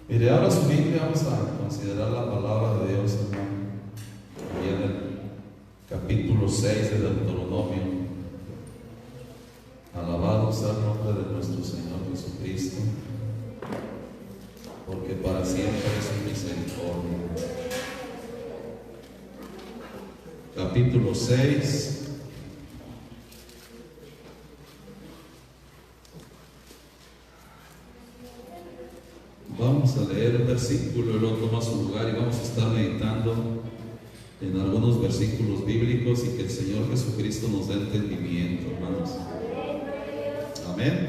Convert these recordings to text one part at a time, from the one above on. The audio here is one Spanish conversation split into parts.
Mire, ahora su Biblia, vamos a considerar la palabra de Dios, hermano. Ahí en el capítulo 6 de Deuteronomio. Alabado sea el nombre de nuestro Señor Jesucristo, porque para siempre es su misericordia. Capítulo 6. Vamos a leer el versículo y luego toma su lugar y vamos a estar meditando en algunos versículos bíblicos y que el Señor Jesucristo nos dé entendimiento, hermanos. Amén.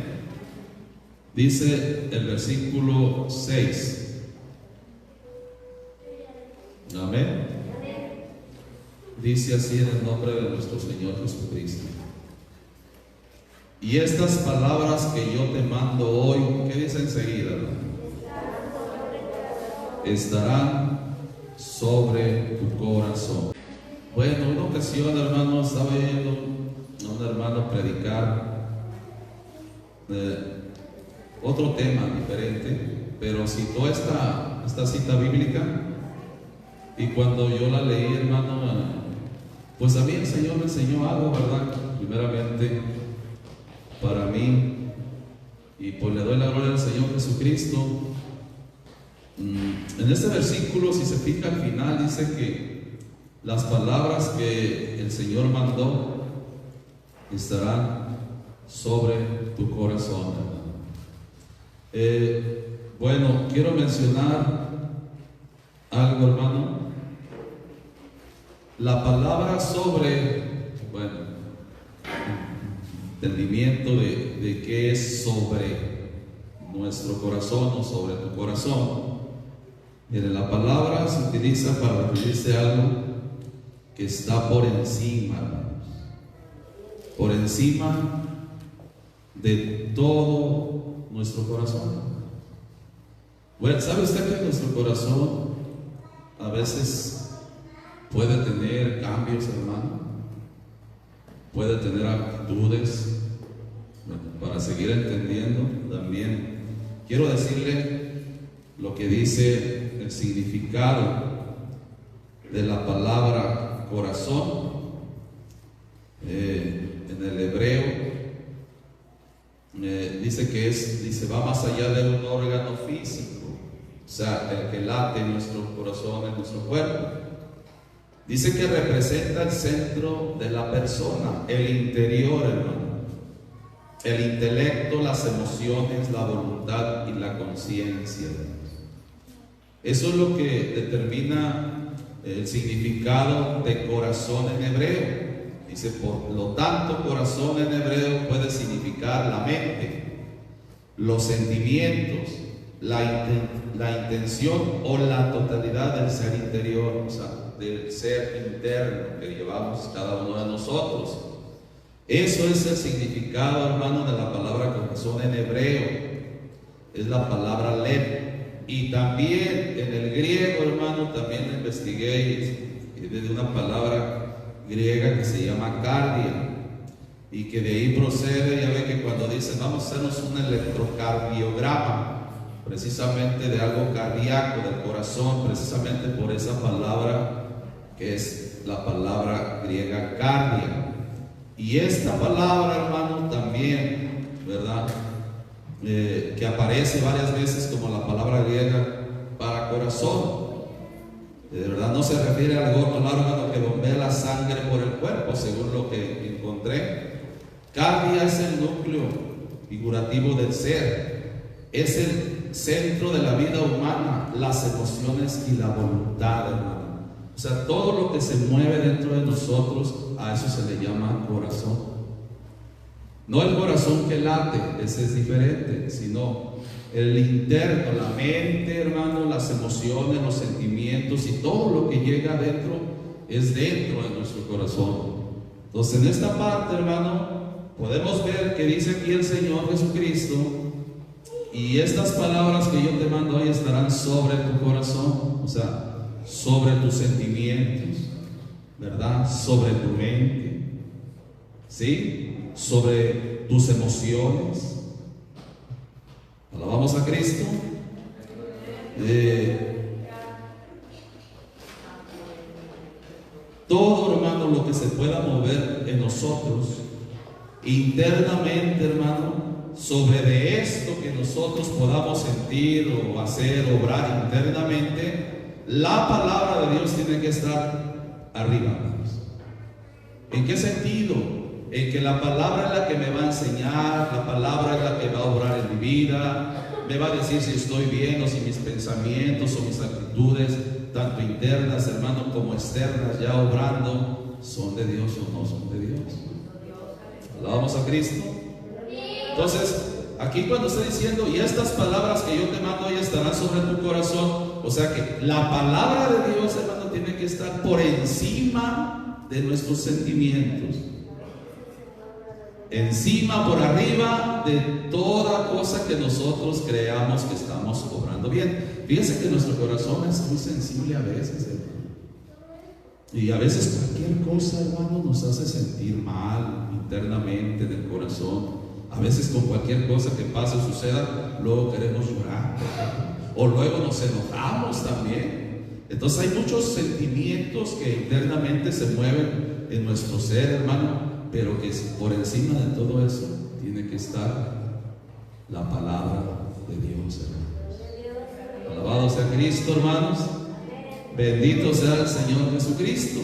Dice el versículo 6. Amén. Dice así en el nombre de nuestro Señor Jesucristo. Y estas palabras que yo te mando hoy, ¿qué dice enseguida, hermano? Estarán sobre tu corazón. Bueno, una ocasión, hermano, estaba oyendo a un hermano predicar otro tema diferente, pero citó esta cita bíblica, y cuando yo la leí, hermano, pues a mí el Señor me enseñó algo, ¿verdad? Primeramente para mí, y pues le doy la gloria al Señor Jesucristo. En este versículo, si se fija al final, dice que las palabras que el Señor mandó estarán sobre tu corazón. Bueno, quiero mencionar algo, hermano. La palabra sobre, bueno, entendimiento de qué es sobre nuestro corazón o sobre tu corazón. Mire, la palabra se utiliza para referirse a algo que está por encima, hermanos, por encima de todo nuestro corazón. Bueno, ¿sabe usted que nuestro corazón a veces puede tener cambios, hermano? Puede tener actitudes. Bueno, para seguir entendiendo también quiero decirle lo que dice el significado de la palabra corazón en el hebreo. Dice que va más allá de un órgano físico, o sea, el que late en nuestro corazón, en nuestro cuerpo. Dice que representa el centro de la persona, el interior, hermano, el intelecto, las emociones, la voluntad y la conciencia. Eso es lo que determina el significado de corazón en hebreo. Dice, por lo tanto, corazón en hebreo puede significar la mente, los sentimientos, la intención o la totalidad del ser interior, o sea, del ser interno que llevamos cada uno de nosotros. Eso es el significado, hermano, de la palabra corazón en hebreo. Es la palabra lev. Y también en el griego, hermano, también investigué de una palabra griega que se llama cardia, y que de ahí procede. Ya ve que cuando dicen vamos a hacernos un electrocardiograma, precisamente de algo cardíaco, del corazón, precisamente por esa palabra que es la palabra griega cardia. Y esta palabra, hermano, también, ¿verdad? Que aparece varias veces como la palabra griega para corazón. De verdad no se refiere al órgano que bombea la sangre por el cuerpo, según lo que encontré. Cardia es el núcleo figurativo del ser, es el centro de la vida humana, las emociones y la voluntad, hermano. O sea, todo lo que se mueve dentro de nosotros, a eso se le llama corazón. No el corazón que late, ese es diferente, sino el interno, la mente, hermano, las emociones, los sentimientos y todo lo que llega adentro es dentro de nuestro corazón. Entonces, en esta parte, hermano, podemos ver que dice aquí el Señor Jesucristo: y estas palabras que yo te mando hoy estarán sobre tu corazón, o sea, sobre tus sentimientos, ¿verdad? Sobre tu mente, ¿sí? Sobre tus emociones. Alabamos a Cristo. Todo, hermano, lo que se pueda mover en nosotros internamente, hermano, sobre de esto que nosotros podamos sentir o hacer, obrar internamente, la palabra de Dios tiene que estar arriba, hermanos. ¿En qué sentido? En que la palabra es la que me va a enseñar, la palabra es la que va a obrar en mi vida, me va a decir si estoy bien o si mis pensamientos o mis actitudes, tanto internas, hermano, como externas, ya obrando, son de Dios o no son de Dios. Alabamos a Cristo. Entonces, aquí cuando está diciendo, y estas palabras que yo te mando hoy estarán sobre tu corazón, o sea que la palabra de Dios, hermano, tiene que estar por encima de nuestros sentimientos, encima, por arriba de toda cosa que nosotros creamos que estamos obrando bien. Fíjense que nuestro corazón es muy sensible a veces, hermano. Y a veces cualquier cosa, hermano, nos hace sentir mal internamente en el corazón. A veces con cualquier cosa que pase o suceda, luego queremos llorar, o luego nos enojamos también. Entonces hay muchos sentimientos que internamente se mueven en nuestro ser, hermano, pero que por encima de todo eso tiene que estar la palabra de Dios, hermanos. Alabado sea Cristo, hermanos. Bendito sea el Señor Jesucristo.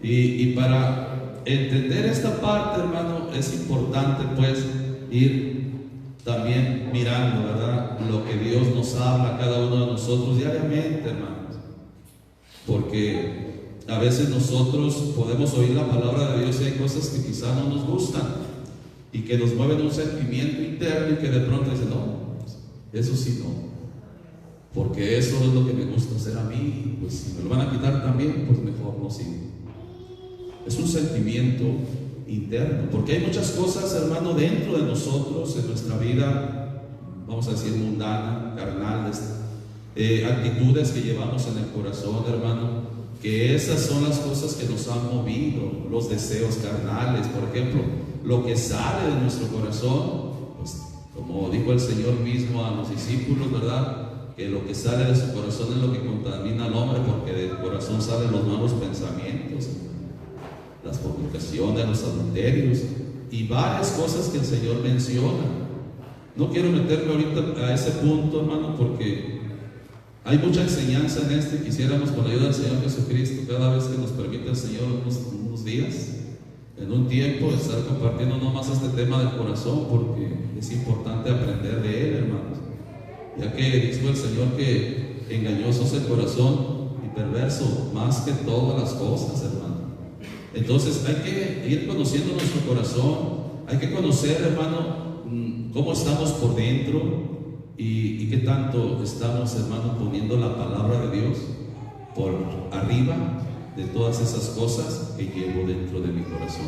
Y para entender esta parte, hermano, es importante pues ir también mirando, ¿verdad?, lo que Dios nos habla a cada uno de nosotros diariamente, hermanos. Porque a veces nosotros podemos oír la palabra de Dios y hay cosas que quizá no nos gustan y que nos mueven un sentimiento interno y que de pronto dicen, no, eso sí no, porque eso es lo que me gusta hacer a mí, pues si me lo van a quitar también, pues mejor no sigo. Es un sentimiento interno, porque hay muchas cosas, hermano, dentro de nosotros, en nuestra vida, vamos a decir mundana, carnal, actitudes que llevamos en el corazón, hermano, que esas son las cosas que nos han movido, los deseos carnales, por ejemplo, lo que sale de nuestro corazón, pues como dijo el Señor mismo a los discípulos, ¿verdad?, que lo que sale de su corazón es lo que contamina al hombre, porque del corazón salen los malos pensamientos, las fornicaciones, los adulterios y varias cosas que el Señor menciona. No quiero meterme ahorita a ese punto, hermano, porque hay mucha enseñanza en este. Quisiéramos, con la ayuda del Señor Jesucristo, cada vez que nos permite el Señor unos días, en un tiempo, estar compartiendo no más este tema del corazón, porque es importante aprender de él, hermanos, ya que dijo el Señor que engañoso es el corazón y perverso más que todas las cosas, hermano. Entonces hay que ir conociendo nuestro corazón, hay que conocer, hermano, cómo estamos por dentro y qué tanto estamos, hermano, poniendo la palabra de Dios por arriba de todas esas cosas que llevo dentro de mi corazón.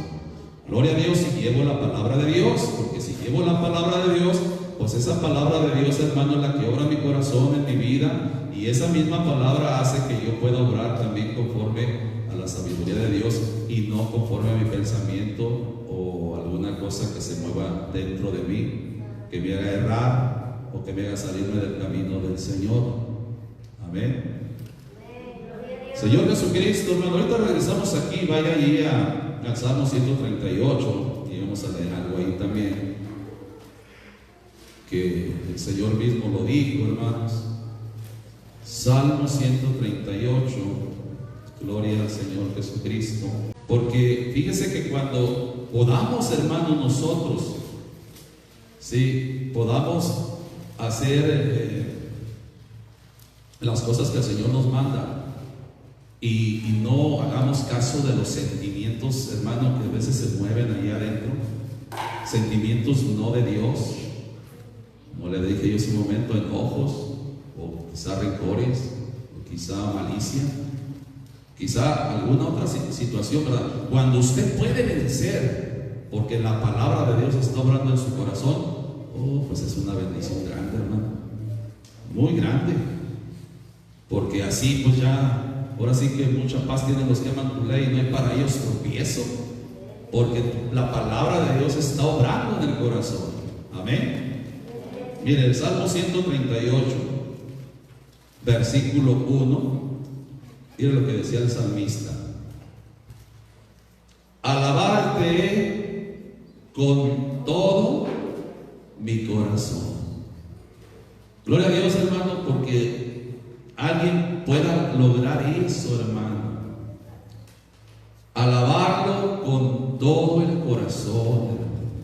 Gloria a Dios si llevo la palabra de Dios, porque si llevo la palabra de Dios, pues esa palabra de Dios, hermano, es la que obra mi corazón, en mi vida, y esa misma palabra hace que yo pueda obrar también conforme a la sabiduría de Dios y no conforme a mi pensamiento o alguna cosa que se mueva dentro de mí, que me haga errar o que me haga salirme del camino del Señor. Amén. Señor Jesucristo, hermano, ahorita regresamos aquí, vaya allí al Salmo 138 y vamos a leer algo ahí también, que el Señor mismo lo dijo, hermanos. Salmo 138, gloria al Señor Jesucristo. Porque fíjese que cuando podamos, hermanos, nosotros, sí, podamos hacer las cosas que el Señor nos manda y no hagamos caso de los sentimientos, hermano, que a veces se mueven allá adentro, sentimientos no de Dios, como le dije yo hace un momento, enojos, o quizá rencores, o quizá malicia, quizá alguna otra situación, ¿verdad? Cuando usted puede vencer, porque la palabra de Dios está obrando en su corazón, pues es una bendición grande, hermano, muy grande, porque así pues ya, ahora sí que mucha paz tienen los que aman tu ley, no hay para ellos tropiezo, porque la palabra de Dios está obrando en el corazón. Amén. Mire, el Salmo 138, versículo 1. Mira lo que decía el salmista: alabarte con todo mi corazón. Gloria a Dios, hermano, porque alguien pueda lograr eso, hermano. Alabarlo con todo el corazón,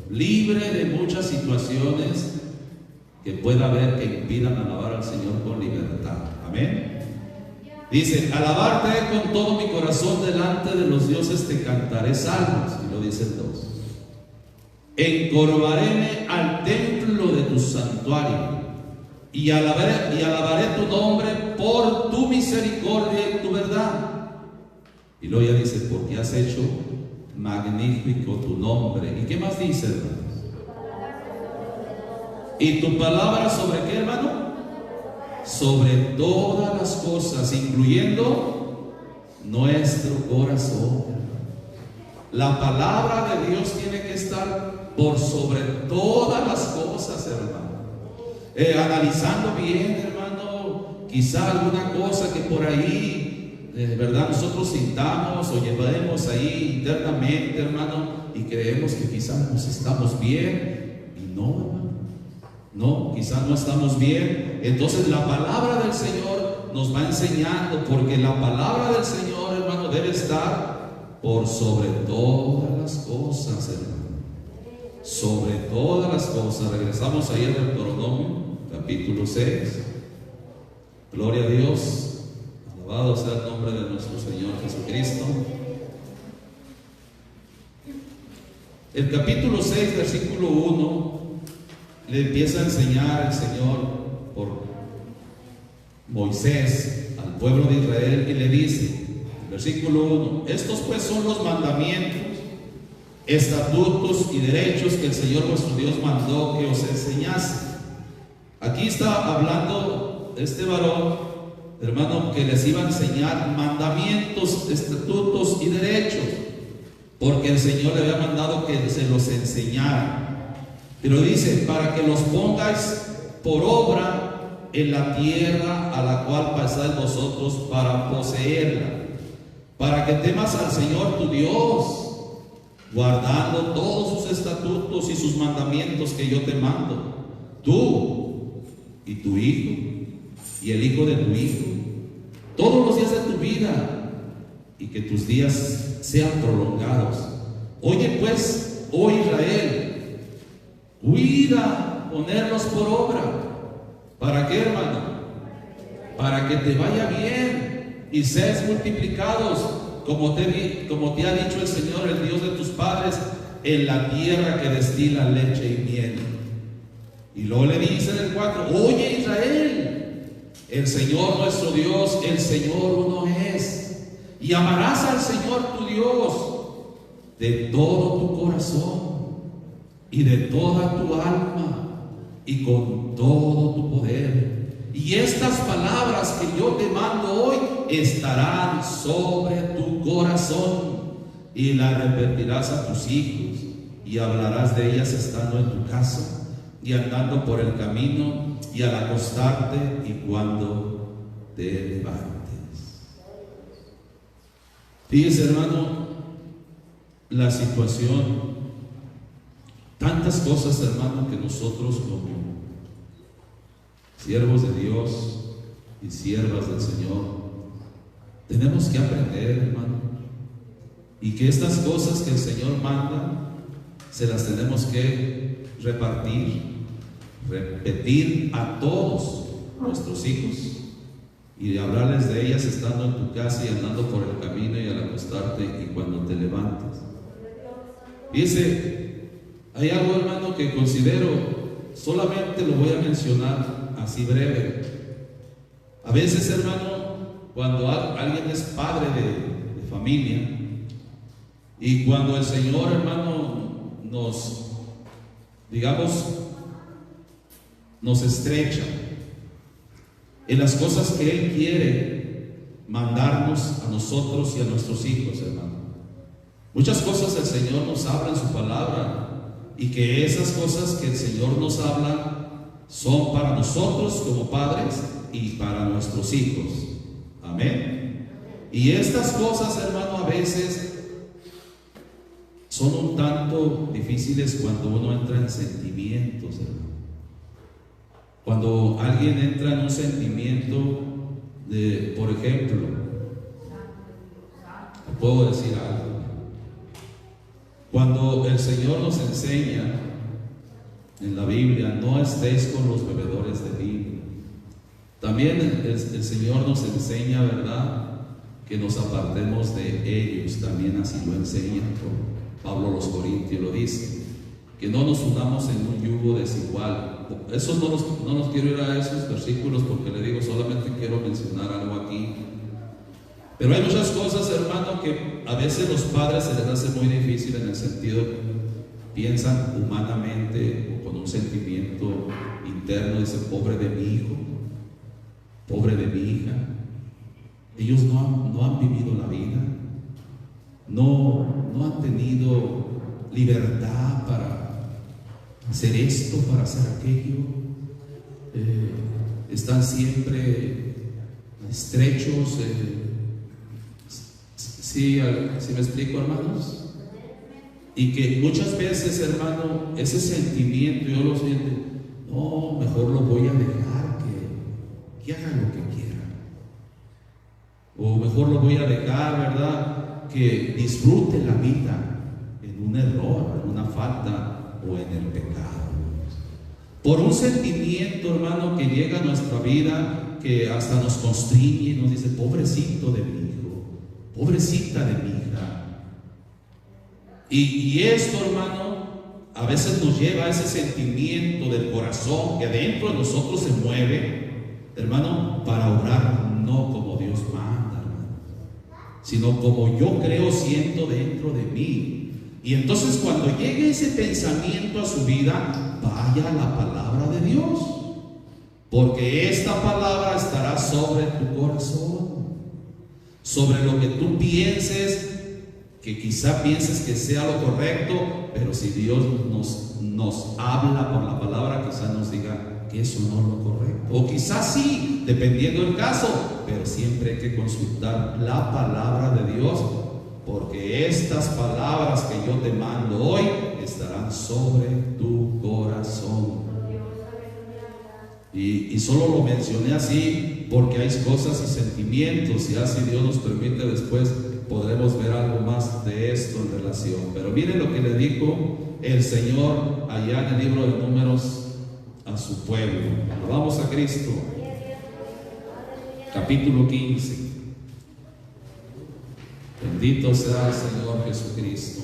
libre de muchas situaciones que pueda haber que impidan alabar al Señor con libertad. Amén. Dice: alabarte con todo mi corazón, delante de los dioses te cantaré salmos. Y lo dice el 2. Encorvaréme al templo de tu santuario y alabaré tu nombre por tu misericordia y tu verdad. Y luego ya dice: porque has hecho magnífico tu nombre. ¿Y qué más dice, hermanos? Y tu palabra, ¿sobre qué, hermano? Sobre todas las cosas, incluyendo nuestro corazón. La palabra de Dios tiene que estar por sobre todas las cosas, hermano. Analizando bien, hermano, quizá alguna cosa que por ahí, ¿verdad?, nosotros sintamos o llevaremos ahí internamente, hermano, y creemos que quizás nos estamos bien, y no, hermano. No, quizás no estamos bien. Entonces la palabra del Señor nos va enseñando, porque la palabra del Señor, hermano, debe estar por sobre todas las cosas, hermano. Sobre todas las cosas. Regresamos ahí al Deuteronomio, capítulo 6. Gloria a Dios. Alabado sea el nombre de nuestro Señor Jesucristo. El capítulo 6, versículo 1, le empieza a enseñar el Señor por Moisés al pueblo de Israel, y le dice, versículo 1: estos pues son los mandamientos, estatutos y derechos que el Señor vuestro Dios mandó que os enseñase. Aquí está hablando este varón, hermano, que les iba a enseñar mandamientos, estatutos y derechos, porque el Señor le había mandado que se los enseñara. Pero dice: para que los pongáis por obra en la tierra a la cual pasáis vosotros para poseerla, para que temas al Señor tu Dios, guardando todos sus estatutos y sus mandamientos que yo te mando, tú y tu hijo y el hijo de tu hijo, todos los días de tu vida, y que tus días sean prolongados. Oye pues, oh Israel, cuida ponerlos por obra. ¿Para qué, hermano? Para que te vaya bien y seas multiplicados, como te ha dicho el Señor, el Dios de tus padres, en la tierra que destila leche y miel. Y luego le dice en el 4: oye Israel, el Señor nuestro Dios, el Señor uno es, y amarás al Señor tu Dios de todo tu corazón y de toda tu alma y con todo tu poder. Y estas palabras que yo te mando hoy estarán sobre tu corazón, y las repetirás a tus hijos, y hablarás de ellas estando en tu casa y andando por el camino y al acostarte y cuando te levantes. Fíjese, hermano, la situación. Tantas cosas, hermano, que nosotros como siervos de Dios y siervas del Señor tenemos que aprender, hermano, y que estas cosas que el Señor manda se las tenemos que repetir a todos nuestros hijos, y hablarles de ellas estando en tu casa y andando por el camino y al acostarte y cuando te levantes. Dice: hay algo, hermano, que considero, solamente lo voy a mencionar así breve. A veces, hermano, cuando alguien es padre de familia, y cuando el Señor, hermano, nos estrecha en las cosas que Él quiere mandarnos a nosotros y a nuestros hijos, hermano. Muchas cosas el Señor nos habla en su palabra, y que esas cosas que el Señor nos habla son para nosotros como padres, y para nuestros hijos. Amén. Y estas cosas, hermano, a veces son un tanto difíciles cuando uno entra en sentimientos, hermano. Cuando alguien entra en un sentimiento de, por ejemplo, puedo decir algo. Cuando el Señor nos enseña en la Biblia, no estéis con los bebedores de vino. También el Señor nos enseña, ¿verdad?, que nos apartemos de ellos. También así lo enseña Pablo a los Corintios, lo dice, que no nos unamos en un yugo desigual. Esos no nos quiero ir a esos versículos porque le digo, solamente quiero mencionar algo aquí. Pero hay muchas cosas, hermano, que a veces los padres se les hace muy difícil, en el sentido, piensan humanamente o con un sentimiento interno, dicen, pobre de mi hijo, pobre de mi hija. Ellos no han vivido la vida, no han tenido libertad para hacer esto, para hacer aquello. Están siempre estrechos. ¿Sí me explico, hermanos? Y que muchas veces, hermano, ese sentimiento yo lo siento, no, mejor lo voy a dejar que haga lo que quiera. O mejor lo voy a dejar, ¿verdad?, que disfrute la vida en un error, en una falta o en el pecado. Por un sentimiento, hermano, que llega a nuestra vida, que hasta nos constriñe y nos dice, pobrecito de mi hijo, pobrecita de mi hija. Y esto, hermano, a veces nos lleva a ese sentimiento del corazón que adentro de nosotros se mueve, hermano, para orar no como Dios manda, hermano, sino como yo creo, siento dentro de mí. Y entonces cuando llegue ese pensamiento a su vida, vaya a la palabra de Dios, porque esta palabra estará sobre tu corazón, sobre lo que tú pienses, que quizá pienses que sea lo correcto, pero si Dios nos habla por la palabra, quizá nos diga que eso no es lo correcto, o quizás sí, dependiendo del caso, pero siempre hay que consultar la palabra de Dios, porque estas palabras que yo te mando hoy estarán sobre tu corazón. Y solo lo mencioné así porque hay cosas y sentimientos, y así Dios nos permite, después podremos ver algo más de esto en relación. Pero miren lo que le dijo el Señor allá en el libro de Números a su pueblo. Vamos a Cristo, capítulo 15. Bendito sea el Señor Jesucristo.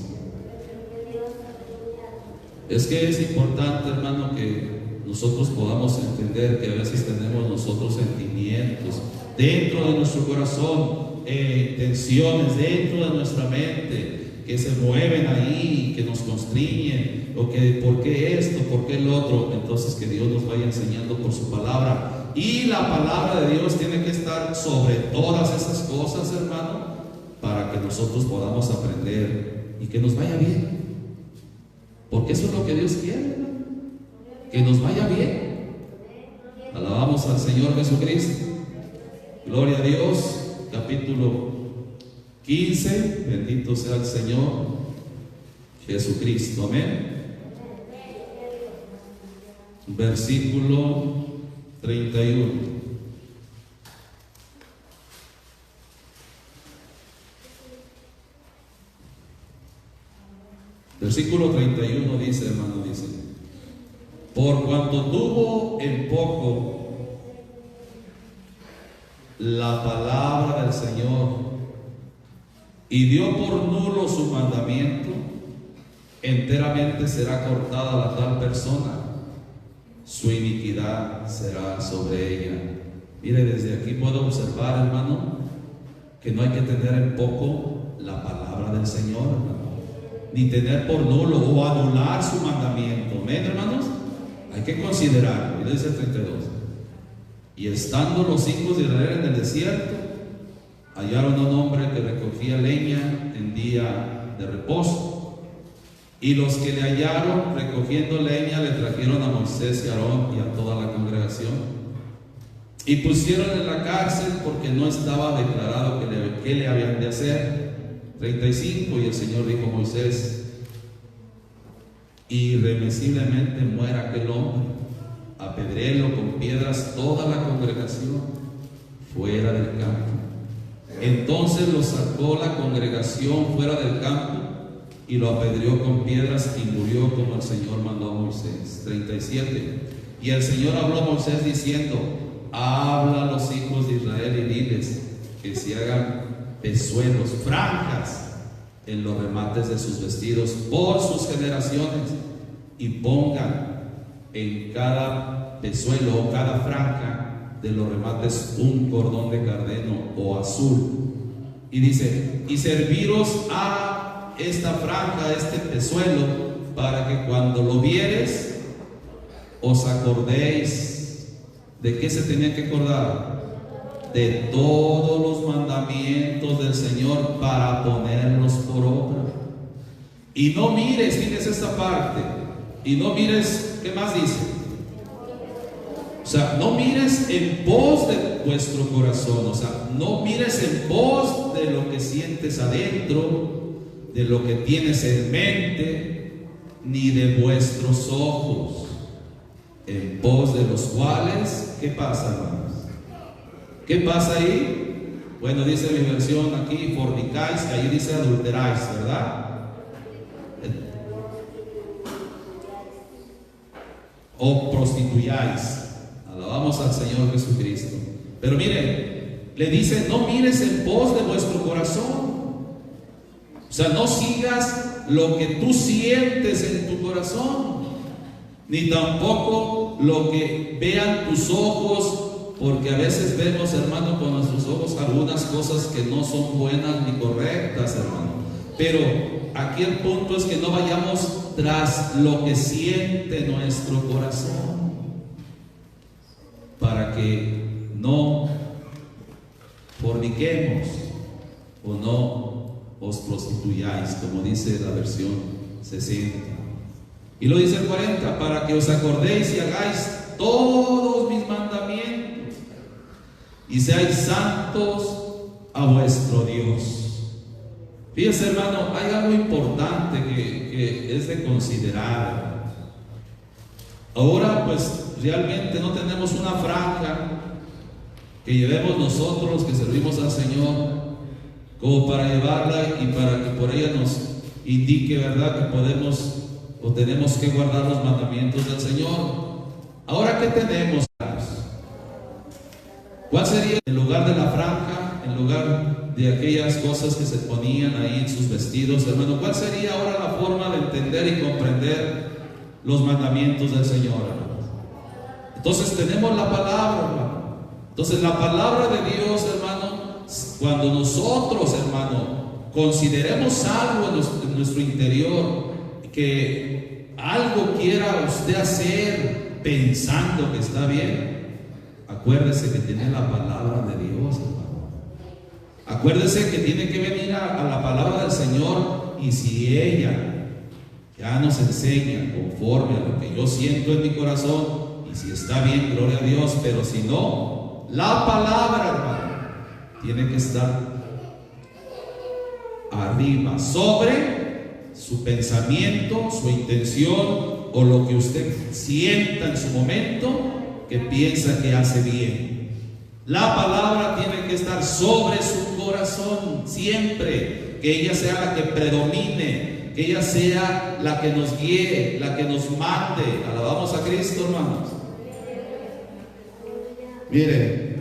Es que es importante, hermano, que nosotros podamos entender que a veces tenemos nosotros sentimientos dentro de nuestro corazón, tensiones dentro de nuestra mente que se mueven ahí, que nos constriñen, o que ¿por qué esto? ¿Por qué el otro? Entonces que Dios nos vaya enseñando por su palabra, y la palabra de Dios tiene que estar sobre todas esas cosas, hermano, para que nosotros podamos aprender y que nos vaya bien, porque eso es lo que Dios quiere, hermano, que nos vaya bien. Alabamos al Señor Jesucristo. Gloria a Dios. Capítulo 15, bendito sea el Señor Jesucristo, amén. Versículo 31. Versículo 31 dice, hermano, dice: por cuanto tuvo en poco la palabra del Señor y dio por nulo su mandamiento, enteramente será cortada la tal persona, su iniquidad será sobre ella. Mire, desde aquí puedo observar, hermano, que no hay que tener en poco la palabra del Señor, hermano, ni tener por nulo o anular su mandamiento. ¿Ven, hermanos? Hay que considerarlo. Y dice el 32: y estando los hijos de Israel en el desierto, hallaron a un hombre que recogía leña en día de reposo. Y los que le hallaron recogiendo leña le trajeron a Moisés y a Aarón y a toda la congregación. y pusieron en la cárcel porque no estaba declarado qué le habían de hacer. 35, y el Señor dijo a Moisés: irremisiblemente muera aquel hombre, apedréelo con piedras toda la congregación fuera del campo. Entonces lo sacó la congregación fuera del campo y lo apedreó con piedras, y murió como el Señor mandó a Moisés. 37. Y el Señor habló a Moisés diciendo: habla a los hijos de Israel y diles que se hagan pezuelos, franjas en los remates de sus vestidos por sus generaciones, y pongan en cada pezuelo o cada franja de los remates un cordón de cardeno o azul. Y dice: y serviros a esta franja, este pezuelo, para que cuando lo vieres os acordéis. ¿De qué se tenía que acordar? De todos los mandamientos del Señor, para ponerlos por obra. Y no mires, fíjese esta parte, y no mires, ¿qué más dice? O sea, no mires en pos de vuestro corazón, o sea, no mires en pos de lo que sientes adentro, de lo que tienes en mente, ni de vuestros ojos, en pos de los cuales, ¿qué pasa, hermanos? ¿Qué pasa ahí? Bueno, dice mi versión aquí, fornicáis, ahí dice adulteráis, ¿verdad? O prostituyáis. Alabamos al Señor Jesucristo. Pero miren, le dice: no mires en pos de vuestro corazón. O sea, no sigas lo que tú sientes en tu corazón, ni tampoco lo que vean tus ojos. Porque a veces vemos, hermano, con nuestros ojos algunas cosas que no son buenas ni correctas, hermano. Pero aquí el punto es que no vayamos tras lo que siente nuestro corazón, para que no forniquemos o no os prostituyáis, como dice la versión 60. Y lo dice el 40: para que os acordéis y hagáis todos mis mandamientos, y seáis santos a vuestro Dios. Fíjense, hermano, hay algo importante que es de considerar. Ahora, pues, realmente no tenemos una franja que llevemos nosotros, que servimos al Señor, como para llevarla y para que por ella nos indique, ¿verdad?, que podemos o tenemos que guardar los mandamientos del Señor. Ahora, ¿qué tenemos? ¿Cuál sería en lugar de la franja, en lugar de aquellas cosas que se ponían ahí en sus vestidos, hermano? ¿Cuál sería ahora la forma de entender y comprender los mandamientos del Señor, hermano? Entonces tenemos la palabra, hermano. Entonces la palabra de Dios, hermano, cuando nosotros, hermano, consideremos algo en nuestro interior, que algo quiera usted hacer pensando que está bien, acuérdese que tiene la palabra de Dios, hermano. Acuérdese que tiene que venir a la palabra del Señor, y si ella ya nos enseña conforme a lo que yo siento en mi corazón, y si está bien, gloria a Dios, pero si no, la palabra, hermano, tiene que estar arriba, sobre su pensamiento, su intención, o lo que usted sienta en su momento, que piensa que hace bien. La palabra tiene que estar sobre su corazón siempre, que ella sea la que predomine, que ella sea la que nos guíe, la que nos mande. Alabamos a Cristo, hermanos. Mire,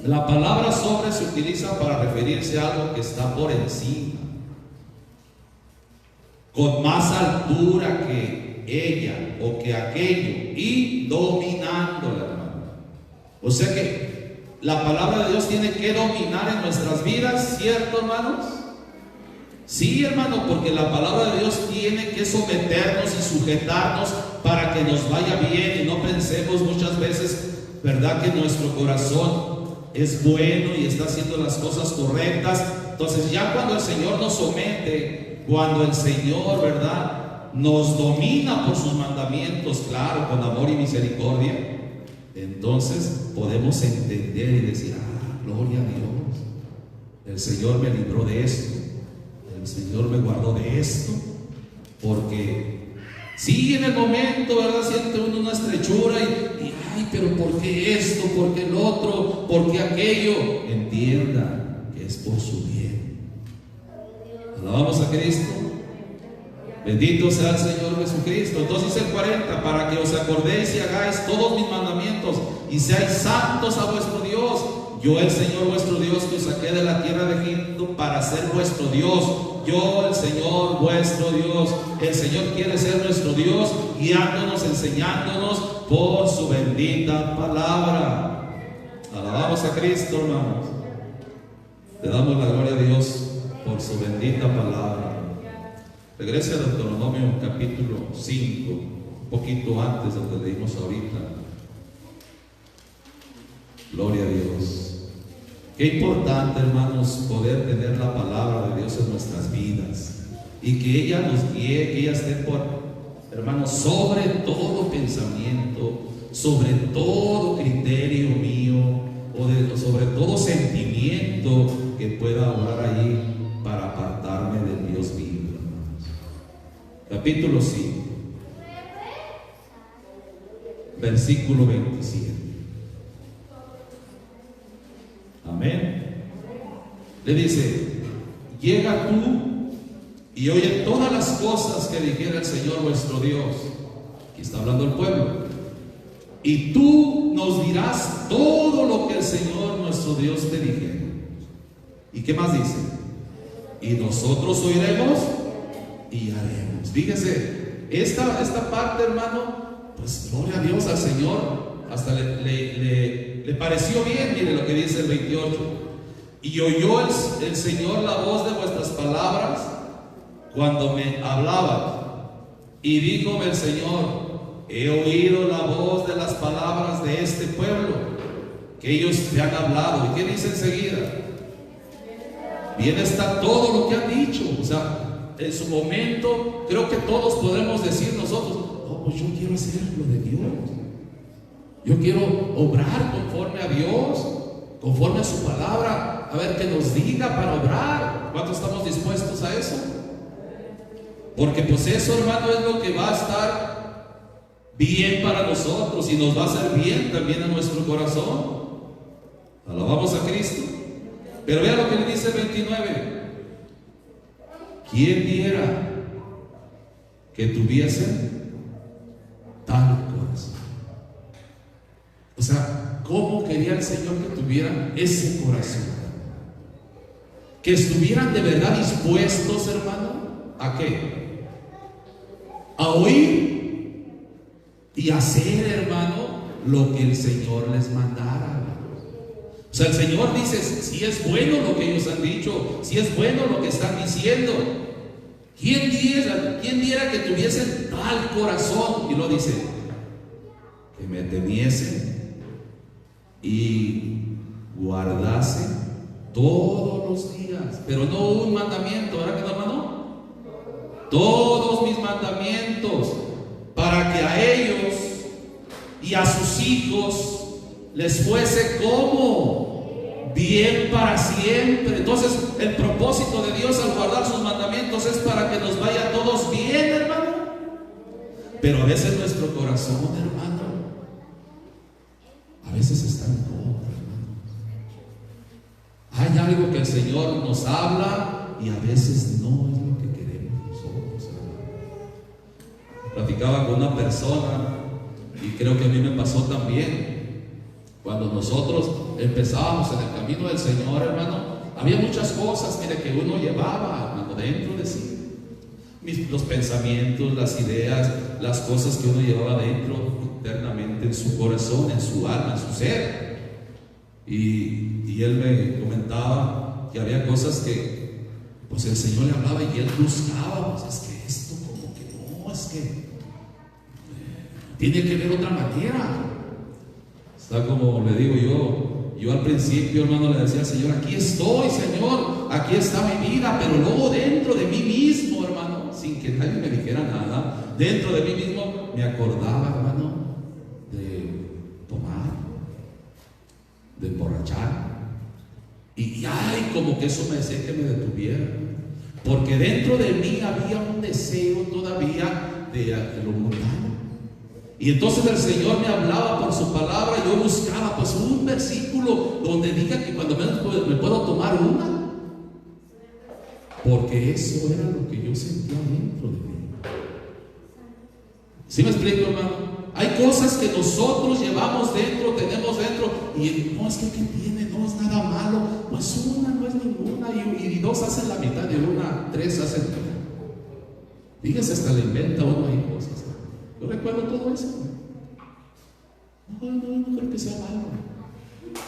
la palabra sobre se utiliza para referirse a algo que está por encima, con más altura que ella o que aquello, y dominándola, hermano. O sea que la palabra de Dios tiene que dominar en nuestras vidas, ¿cierto, hermanos? Sí, hermano, porque la palabra de Dios tiene que someternos y sujetarnos para que nos vaya bien, y no pensemos muchas veces, ¿verdad?, que nuestro corazón es bueno y está haciendo las cosas correctas. Entonces ya cuando el Señor nos somete, cuando el Señor, ¿verdad?, nos domina por sus mandamientos, claro, con amor y misericordia, entonces podemos entender y decir: gloria a Dios, el Señor me libró de esto, el Señor me guardó de esto. Porque sí, en el momento, ¿verdad?, siente uno una estrechura y ay, pero ¿por qué esto? ¿Por qué el otro? ¿Por qué aquello? Entienda que es por su bien. Alabamos a Cristo. Bendito sea el Señor Jesucristo. Entonces el 40: para que os acordéis y hagáis todos mis mandamientos y seáis santos a vuestro Dios. Yo, el Señor vuestro Dios, que os saqué de la tierra de Egipto para ser vuestro Dios. Yo, el Señor vuestro Dios. El Señor quiere ser nuestro Dios, guiándonos, enseñándonos por su bendita palabra. Alabamos a Cristo, hermanos. Le damos la gloria a Dios por su bendita palabra. Regrese a Deuteronomio capítulo 5, un poquito antes de lo que leímos ahorita. Gloria a Dios. Qué importante, hermanos, poder tener la palabra de Dios en nuestras vidas y que ella nos guíe, que ella esté por, hermanos, sobre todo pensamiento, sobre todo criterio mío, sobre todo sentimiento que pueda obrar allí para apartarme del Dios vivo, hermanos. Capítulo 5, versículo 27. Amén. Le dice: llega tú y oye todas las cosas que dijera el Señor vuestro Dios. Aquí está hablando el pueblo. Y tú nos dirás todo lo que el Señor nuestro Dios te dijera. ¿Y qué más dice? Y nosotros oiremos y haremos. Fíjese, esta parte, hermano, pues gloria a Dios, al Señor hasta le pareció bien. Mire lo que dice el 28: y oyó el Señor la voz de vuestras palabras cuando me hablaban, y díjome el Señor: he oído la voz de las palabras de este pueblo que ellos te han hablado. ¿Y qué dice enseguida? Bien está todo lo que han dicho. O sea, en su momento creo que todos podremos decir nosotros: oh, pues yo quiero hacer lo de Dios, yo quiero obrar conforme a Dios, conforme a su palabra, a ver qué nos diga para obrar. ¿Cuántos estamos dispuestos a eso? Porque pues eso, hermano, es lo que va a estar bien para nosotros y nos va a hacer bien también a nuestro corazón. Alabamos a Cristo. Pero vea lo que le dice el 29: ¿quién diera que tuviesen tal corazón? O sea, ¿cómo quería el Señor que tuvieran ese corazón? Que estuvieran de verdad dispuestos, hermano, ¿a qué? A oír y hacer, hermano, lo que el Señor les mandara. O sea, el Señor dice: si es bueno lo que ellos han dicho, si es bueno lo que están diciendo. ¿Quién diera que tuviesen tal corazón? Y lo dice: que me temiesen y guardase todos los días. Pero no un mandamiento, ¿verdad que no, hermano? Todos mis mandamientos, para que a ellos y a sus hijos les fuese como bien para siempre. Entonces el propósito de Dios al guardar sus mandamientos es para que nos vaya a todos bien, hermano. Pero a veces nuestro corazón, hermano, a veces está en contra, hermano. Hay algo que el Señor nos habla y a veces no es lo que queremos nosotros, hermano. Platicaba con una persona y creo que a mí me pasó también. Cuando nosotros empezábamos en el camino del Señor, hermano, había muchas cosas, mire, que uno llevaba, hermano, dentro de sí. Los pensamientos, las ideas, las cosas que uno llevaba dentro internamente en su corazón, en su alma, en su ser. Y él me comentaba que había cosas que pues el Señor le hablaba y él buscaba: pues es que esto como que no, es que tiene que ver otra manera. Está como le digo yo al principio, hermano, le decía al Señor: aquí estoy, Señor, aquí está mi vida. Pero luego dentro de mí mismo, hermano, sin que nadie me dijera nada, dentro de mí mismo me acordaba, hermano, de tomar, de emborrachar. Y ay, como que eso me decía que me detuviera, porque dentro de mí había un deseo todavía de lo mundano. Y entonces el Señor me hablaba por su palabra, y yo buscaba pues un versículo donde diga que cuando menos me puedo tomar una, porque eso era lo que yo sentía dentro de mí. ¿Sí me explico, hermano? Hay cosas que nosotros llevamos dentro, tenemos dentro, y no es que ¿qué tiene? No es nada malo. Pues una no es ninguna, y dos hacen la mitad de una, tres hacen. Fíjese, hasta le inventa uno ahí cosas. Yo recuerdo todo eso. No creo que sea malo.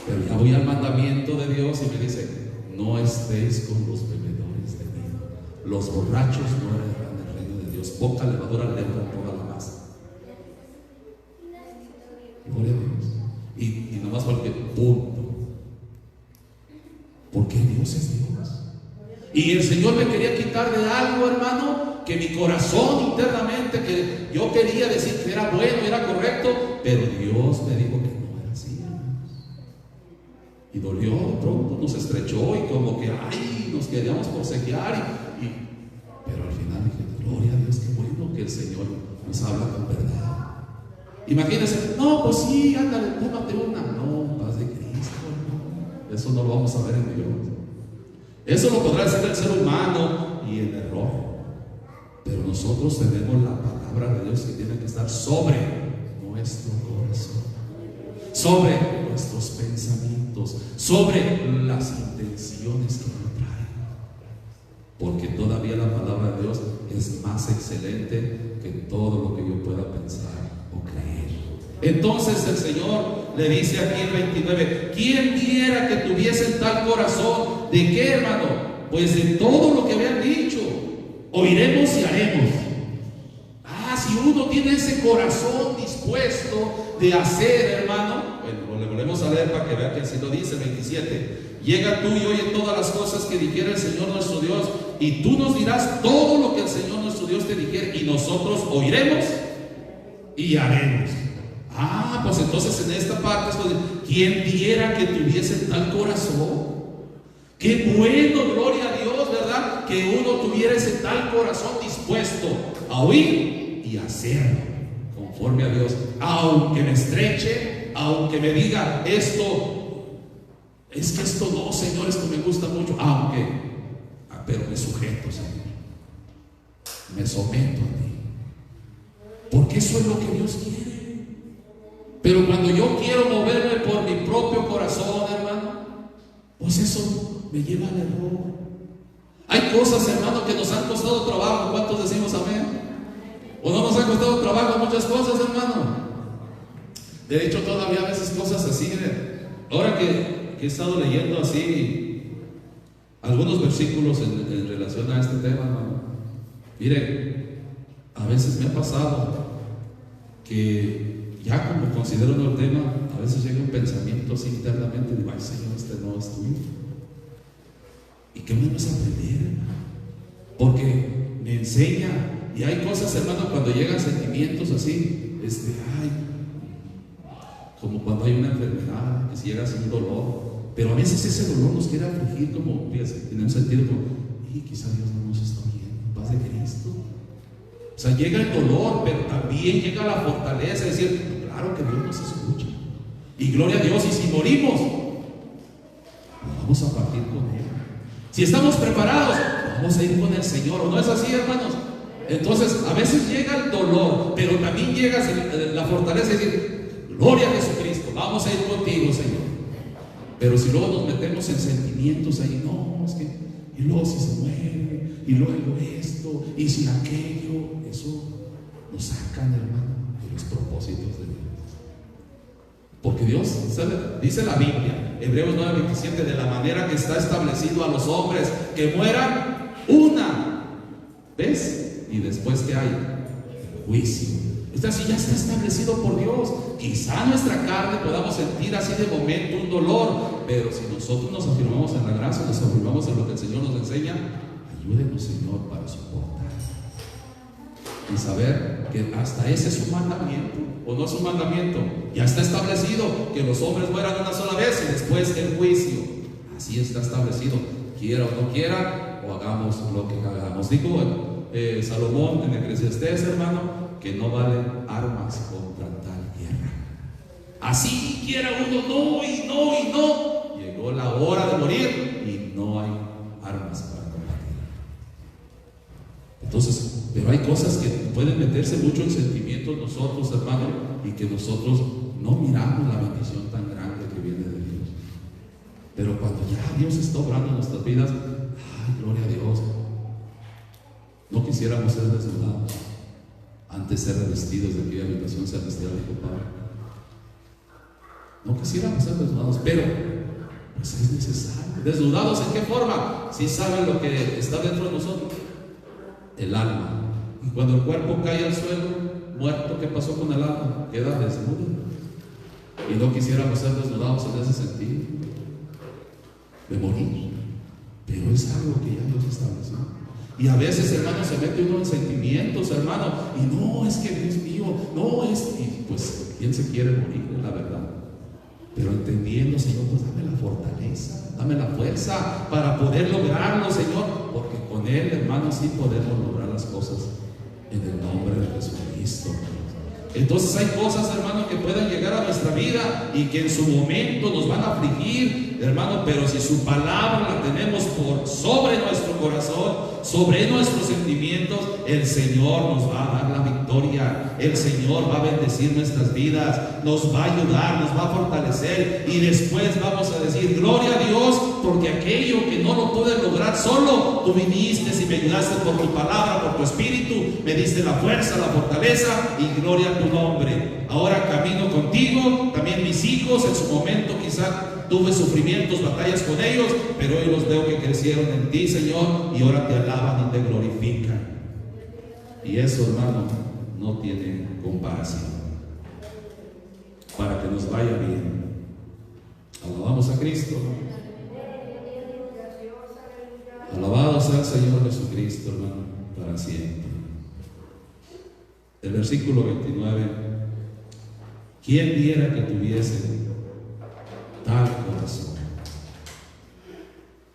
Pero ya voy al mandamiento de Dios y me dice: no estéis con los bebedores de vino. Los borrachos no heredarán el reino de Dios. Poca levadura le entra toda la masa. Gloria a Dios. Y nomás porque punto. Porque Dios es Dios. Y el Señor me quería quitar de algo, hermano, que mi corazón internamente, que yo quería decir que era bueno, era correcto, pero Dios me dijo que no era así, hermanos. Y dolió, de pronto nos estrechó, y como que ay, nos queríamos forcejear, pero al final dije: gloria a Dios, qué bueno que el Señor nos habla con verdad. Imagínense, no, pues sí, ándale, tómate una. No, paz de Cristo, hermano. Eso no lo vamos a ver en Dios. Eso lo podrá hacer el ser humano y en error, pero nosotros tenemos la palabra de Dios que tiene que estar sobre nuestro corazón, sobre nuestros pensamientos, sobre las intenciones que nos traen, porque todavía la palabra de Dios es más excelente que todo lo que yo pueda pensar o creer. Entonces el Señor le dice aquí en 29: ¿quién viera que tuviesen tal corazón? ¿De qué, hermano? Pues de todo lo que habían dicho. Oiremos y haremos. Si uno tiene ese corazón dispuesto de hacer, hermano. Bueno, le volvemos a leer para que vea que así lo dice el 27. Llega tú y oye todas las cosas que dijera el Señor nuestro Dios, y tú nos dirás todo lo que el Señor nuestro Dios te dijere, y nosotros oiremos y haremos. Pues entonces en esta parte, ¿quién diera que tuviese tal corazón? Qué bueno, gloria a Dios, ¿verdad? Que uno tuviera ese tal corazón dispuesto a oír y hacerlo conforme a Dios, aunque me estreche, aunque me diga esto, es que esto no, Señor, esto me gusta mucho, pero me sujeto, Señor, me someto a ti, porque eso es lo que Dios quiere. Pero cuando yo quiero moverme por mi propio corazón, hermano, pues eso me lleva al error. Hay cosas, hermano, que nos han costado trabajo. ¿Cuántos decimos amén? ¿O no nos han costado trabajo muchas cosas, hermano? De hecho, todavía a veces cosas así. Ahora que he estado leyendo así algunos versículos en relación a este tema, hermano, mire, a veces me ha pasado que ya como considero el tema, a veces llega un pensamiento así internamente y digo: ay, Señor, este no es tuyo. ¿Y qué bueno es aprender, hermano? Porque me enseña. Y hay cosas, hermano, cuando llegan sentimientos así, como cuando hay una enfermedad, que si llega así un dolor, pero a veces ese dolor nos quiere afligir, como, fíjese, tiene un sentido como: y quizá Dios no nos está oyendo, paz de Cristo. O sea, llega el dolor, pero también llega la fortaleza de decir: claro que Dios nos escucha, y gloria a Dios. Y si morimos, vamos a partir con Él. Si estamos preparados, vamos a ir con el Señor. ¿O no es así, hermanos? Entonces, a veces llega el dolor, pero también llega la fortaleza de decir: gloria a Jesucristo, vamos a ir contigo, Señor. Pero si luego nos metemos en sentimientos ahí, no, es que, y luego si se muere, y luego esto, y si aquello, eso nos sacan, hermano, de los propósitos de Dios. Porque Dios, dice la Biblia, Hebreos 9:27, de la manera que está establecido a los hombres que mueran una vez, y después que hay el juicio. Así ya está establecido por Dios. Quizá nuestra carne podamos sentir así de momento un dolor, pero si nosotros nos afirmamos en la gracia, nos afirmamos en lo que el Señor nos enseña, ayúdenos, Señor, para soportar. y saber que hasta ese es un mandamiento, o no es un mandamiento, ya está establecido que los hombres mueran una sola vez y después el juicio. Así está establecido, quiera o no quiera, o hagamos lo que hagamos. Dijo Salomón en Eclesiastés, hermano, que no valen armas contra tal guerra. Así quiera uno, no y no y no. Llegó la hora de morir y no hay armas para combatir. Entonces, pero hay cosas que pueden meterse mucho en sentimientos nosotros, hermano, y que nosotros no miramos la bendición tan grande que viene de Dios. Pero cuando ya Dios está obrando en nuestras vidas, ay, gloria a Dios. No quisiéramos ser desnudados, antes ser revestidos de aquella habitación celestial, dijo Pablo. No quisiéramos ser desnudados, pero pues es necesario. ¿Desnudados en qué forma? Si saben lo que está dentro de nosotros, el alma. Y cuando el cuerpo cae al suelo, muerto, ¿qué pasó con el alma? Queda desnudo. Y no quisiéramos ser desnudados en ese sentido, de morir. Pero es algo que ya Dios estableció. Y a veces, hermano, se mete uno en sentimientos, hermano, y no, es que Dios mío, no es, y pues, ¿quién se quiere morir? Es la verdad. Pero entendiendo, Señor, pues dame la fortaleza, dame la fuerza para poder lograrlo, Señor, porque con Él, hermano, sí podemos lograr las cosas en el nombre de Jesucristo. Entonces hay cosas, hermano, que pueden llegar a nuestra vida y que en su momento nos van a afligir, hermano, pero si su palabra la tenemos por sobre nuestro corazón, sobre nuestros sentimientos, el Señor nos va a dar la victoria. El Señor va a bendecir nuestras vidas, nos va a ayudar, nos va a fortalecer, y después vamos a decir gloria a Dios, porque aquello que no lo pude lograr solo, tú viniste y me ayudaste por tu palabra, por tu espíritu, me diste la fuerza, la fortaleza, y gloria a tu nombre. Ahora camino contigo, también mis hijos, en su momento quizá tuve sufrimientos, batallas con ellos, pero hoy los veo que crecieron en ti, Señor, y ahora te alaban y te glorifican. Y eso, hermano, no tiene comparación. Para que nos vaya bien, alabamos a Cristo. Alabado sea el Señor Jesucristo, hermano, para siempre. El versículo 29: ¿quién diera que tuviese tal corazón?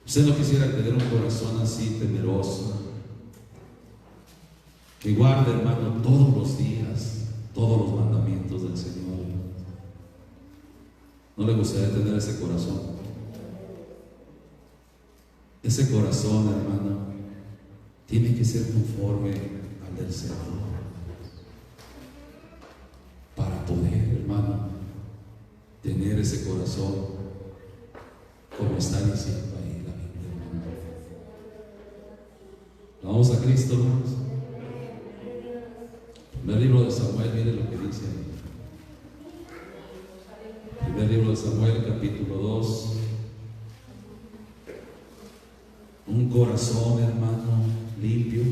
Usted no quisiera tener un corazón así temeroso, que guarde, hermano, todos los días todos los mandamientos del Señor. ¿No le gustaría tener ese corazón? Ese corazón, hermano, tiene que ser conforme al del Señor, para poder, hermano, tener ese corazón como está diciendo ahí la Biblia, hermano. Vamos a Cristo, hermanos. Primer libro de Samuel, mire lo que dice ahí. Primer libro de Samuel, capítulo 2. Un corazón, hermano, limpio,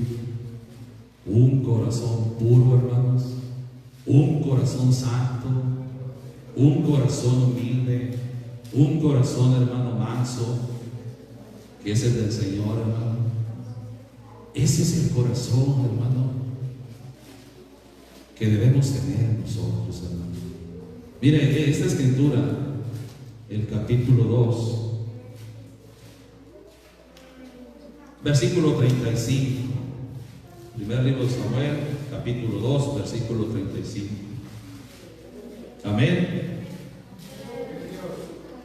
un corazón puro, hermanos, un corazón santo, un corazón humilde, un corazón, hermano, manso, que es el del Señor, hermano. Ese es el corazón, hermano, que debemos tener nosotros, hermano. Mire, esta escritura, el capítulo 2, versículo 35. Primer libro de Samuel, capítulo 2, versículo 35. Amén.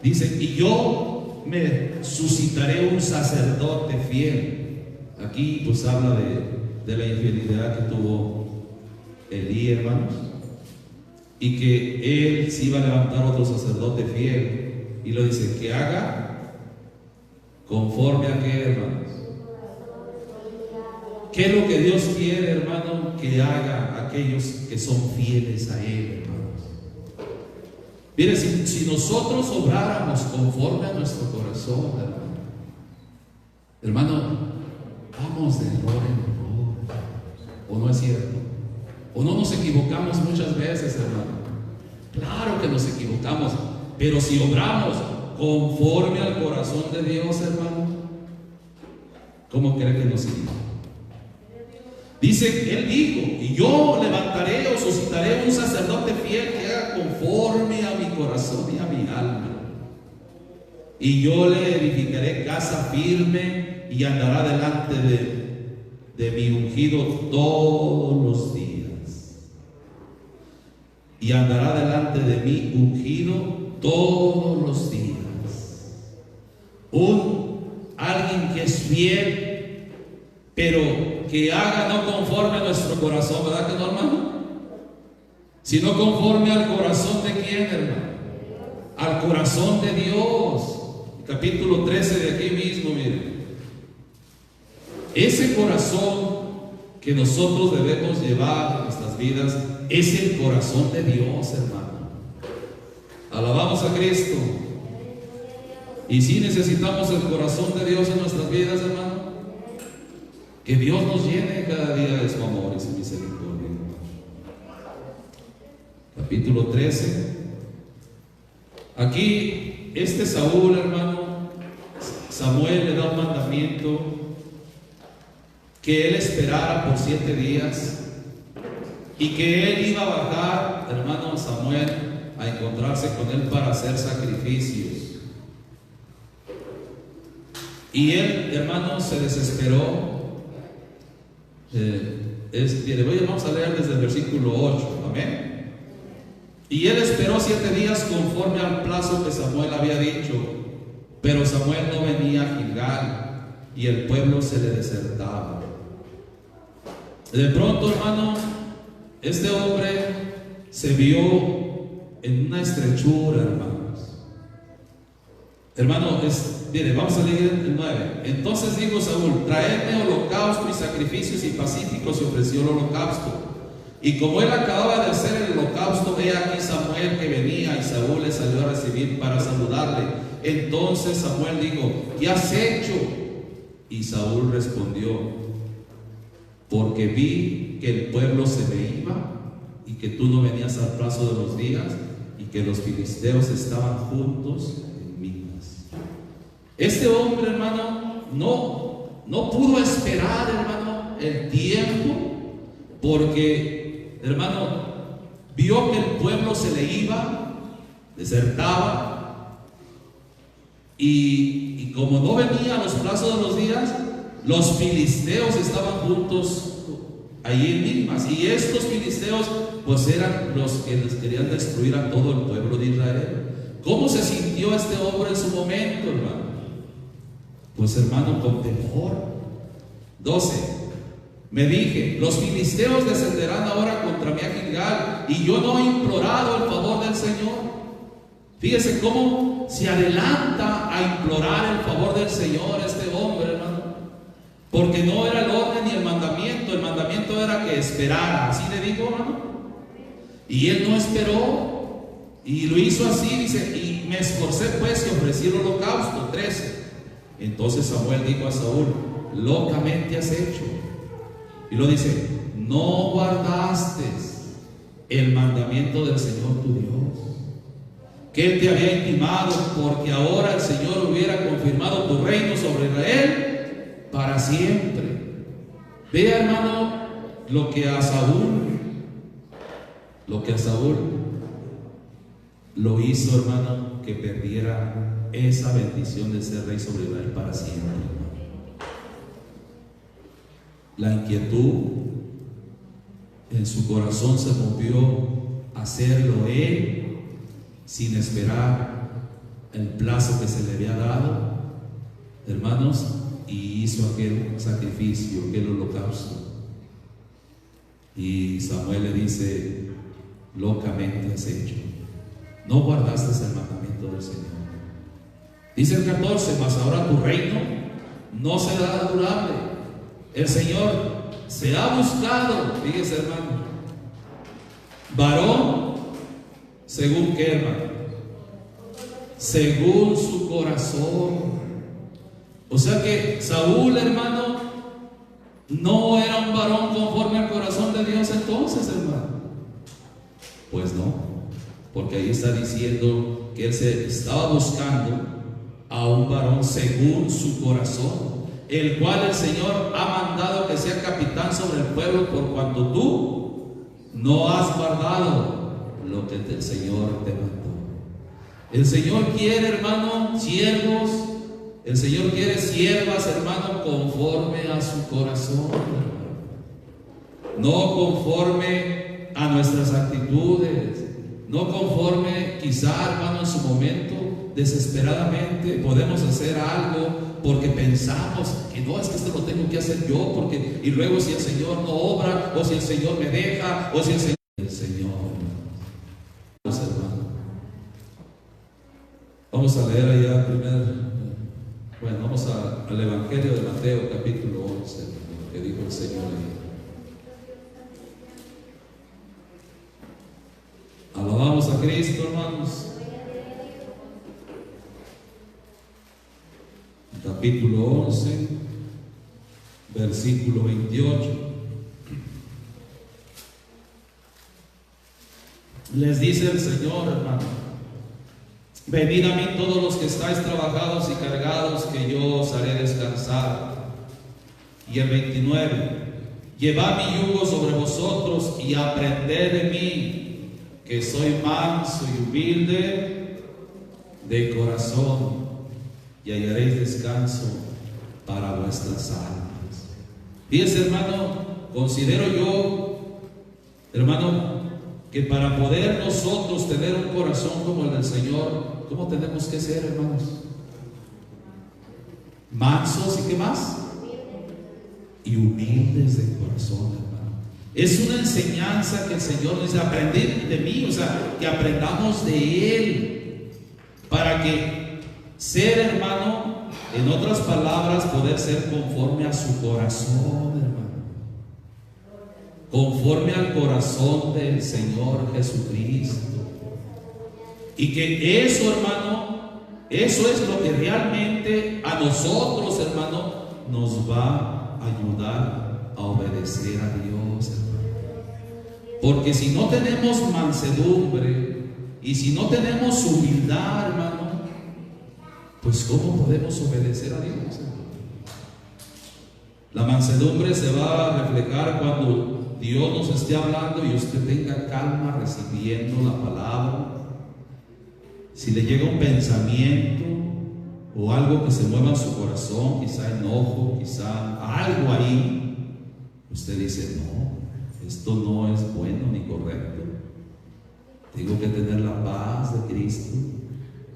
Dice: y yo me suscitaré un sacerdote fiel. Aquí pues habla de la infidelidad que tuvo Elí, hermanos, y que él se iba a levantar otro sacerdote fiel, y lo dice que haga conforme a qué, hermanos. ¿Qué es lo que Dios quiere, hermano? Que haga aquellos que son fieles a Él, hermanos. Mire, si nosotros obráramos conforme a nuestro corazón, hermano, vamos de error en error, ¿o no es cierto? ¿O no nos equivocamos muchas veces, hermano? Claro que nos equivocamos, pero si obramos conforme al corazón de Dios, hermano, ¿cómo cree que nos iría? Dice, él dijo, y yo levantaré o suscitaré un sacerdote fiel que haga conforme a mi corazón y a mi alma. Y yo le edificaré casa firme y andará delante de mi ungido todos los días. Y andará delante de mi ungido todos los días. Alguien que es fiel, pero que haga no conforme a nuestro corazón, ¿verdad que no, hermano? Sino conforme al corazón de quién, hermano. Al corazón de Dios. Capítulo 13 de aquí mismo, miren. Ese corazón que nosotros debemos llevar en nuestras vidas es el corazón de Dios, hermano. Alabamos a Cristo. Y si necesitamos el corazón de Dios en nuestras vidas, hermano, que Dios nos llene cada día de su amor y su misericordia. Capítulo 13. Aquí, Saúl, hermano, Samuel le da un mandamiento que él esperara por 7 días y que él iba a bajar, hermano Samuel, a encontrarse con él para hacer sacrificios. Y él, hermano, se desesperó. Vamos a leer desde el versículo 8, amén. Y él esperó 7 días conforme al plazo que Samuel había dicho, pero Samuel no venía a Gilgal y el pueblo se le desertaba. De pronto, hermano, este hombre se vio en una estrechura, hermanos. Hermano, vamos a leer el 9. Entonces dijo Saúl: traedme holocausto y sacrificios y pacíficos. Y ofreció el holocausto. Y como él acababa de hacer el holocausto, ve aquí Samuel que venía, y Saúl le salió a recibir para saludarle. Entonces Samuel dijo: ¿qué has hecho? Y Saúl respondió: porque vi que el pueblo se me iba y que tú no venías al plazo de los días y que los filisteos estaban juntos en Mimas. Este hombre, hermano, no pudo esperar, hermano, el tiempo, porque, hermano, vio que el pueblo se le iba, desertaba, y como no venía a los plazos de los días, los filisteos estaban juntos allí en Mimas, y estos filisteos pues eran los que les querían destruir a todo el pueblo de Israel. ¿Cómo se sintió este hombre en su momento, hermano? Pues, hermano, con temor. 12. Me dije: los filisteos descenderán ahora contra mí a Gilgal, y yo no he implorado el favor del Señor. Fíjese cómo se adelanta a implorar el favor del Señor este hombre, hermano. Porque no era el orden ni el mandamiento. El mandamiento era que esperara. Así le dijo, hermano. Y él no esperó. Y lo hizo así, dice: y me esforcé pues y ofrecí el holocausto. 13. Entonces Samuel dijo a Saúl: locamente has hecho. Y lo dice: no guardaste el mandamiento del Señor tu Dios, que él te había intimado, porque ahora el Señor hubiera confirmado tu reino sobre Israel para siempre. Vea, hermano, lo que a Saúl lo hizo, hermano, que perdiera esa bendición de ser rey sobre Israel para siempre. La inquietud en su corazón se movió a hacerlo él sin esperar el plazo que se le había dado, hermanos, y hizo aquel sacrificio, aquel holocausto. Y Samuel le dice: locamente has hecho, no guardaste el mandamiento del Señor. Dice el 14: mas ahora tu reino no será durable. El Señor se ha buscado, fíjese, hermano, varón según qué, hermano, según su corazón. O sea que Saúl, hermano, no era un varón conforme al corazón de Dios entonces, hermano. Pues no, porque ahí está diciendo que él se estaba buscando a un varón según su corazón. el cual el Señor ha mandado que sea capitán sobre el pueblo, por cuanto tú no has guardado lo que el Señor te mandó. El Señor quiere, hermano, siervos. El Señor quiere siervas, hermano, conforme a su corazón, hermano. No conforme a nuestras actitudes, no conforme, quizá, hermano, en su momento, desesperadamente podemos hacer algo porque pensamos que no, es que esto lo tengo que hacer yo, porque, y luego si el Señor no obra, o si el Señor me deja, o si el Señor, hermano. Vamos a leer allá vamos al Evangelio de Mateo, capítulo 11, lo que dijo el Señor ahí. Alabamos a Cristo, hermanos. Capítulo 11, versículo 28. Les dice el Señor, hermano: venid a mí todos los que estáis trabajados y cargados, que yo os haré descansar. Y el 29: llevad mi yugo sobre vosotros y aprended de mí, que soy manso y humilde de corazón, y hallaréis descanso para vuestras almas. Fíjense, hermano, considero yo, hermano, que para poder nosotros tener un corazón como el del Señor, ¿cómo tenemos que ser, hermanos? Mansos y ¿qué más? Y humildes de corazón, hermano. Es una enseñanza que el Señor nos dice: aprended de mí, o sea, que aprendamos de Él, para que ser, hermano, en otras palabras, poder ser conforme a su corazón, hermano, conforme al corazón del Señor Jesucristo. Y que eso, hermano, eso es lo que realmente a nosotros, hermano, nos va a ayudar a obedecer a Dios, hermano. Porque si no tenemos mansedumbre y si no tenemos humildad, hermano, pues ¿cómo podemos obedecer a Dios, hermano? La mansedumbre se va a reflejar cuando Dios nos esté hablando y usted tenga calma recibiendo la palabra. Si le llega un pensamiento o algo que se mueva en su corazón, quizá enojo, quizá algo ahí, usted dice: no, esto no es bueno ni correcto. Tengo que tener la paz de Cristo,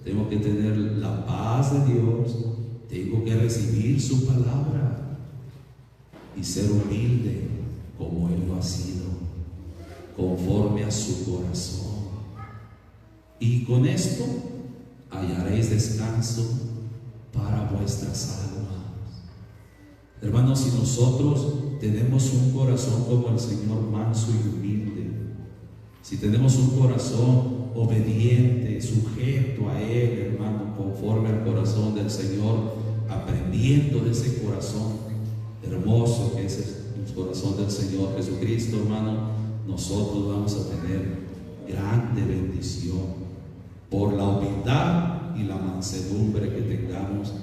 tengo que tener la paz de Dios, tengo que recibir su palabra y ser humilde como Él lo ha sido, conforme a su corazón. Y con esto hallaréis descanso para vuestras almas. Hermanos, si nosotros tenemos un corazón como el Señor, manso y humilde, si tenemos un corazón obediente, sujeto a Él, hermano, conforme al corazón del Señor, aprendiendo de ese corazón hermoso que es el corazón del Señor Jesucristo, hermano, nosotros vamos a tener grande bendición por la humildad y la mansedumbre que tengamos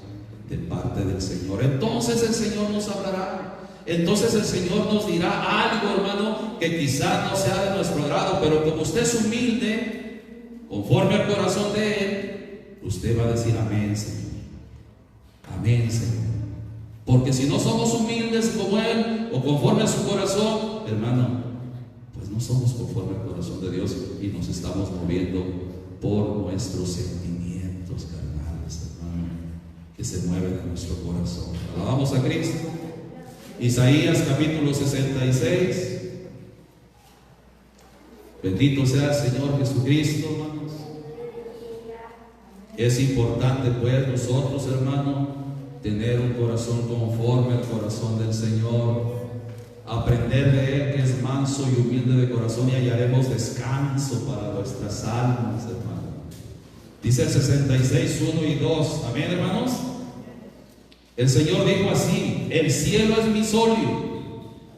de parte del Señor. Entonces el Señor nos hablará, entonces el Señor nos dirá algo, hermano, que quizás no sea de nuestro agrado, pero como usted es humilde, conforme al corazón de Él, usted va a decir: amén, Señor, amén, Señor. Porque si no somos humildes como Él o conforme a su corazón, hermano, pues no somos conforme al corazón de Dios y nos estamos moviendo por nuestros sentimientos carnales, hermano, que se mueven en nuestro corazón. Alabamos a Cristo. Isaías capítulo 66. Bendito sea el Señor Jesucristo, hermanos. Es importante, pues, nosotros, hermano, tener un corazón conforme al corazón del Señor, aprender de Él, que es manso y humilde de corazón, y hallaremos descanso para nuestras almas, hermano. Dice el 66, 1 y 2. Amén, hermanos. El Señor dijo así: el cielo es mi solio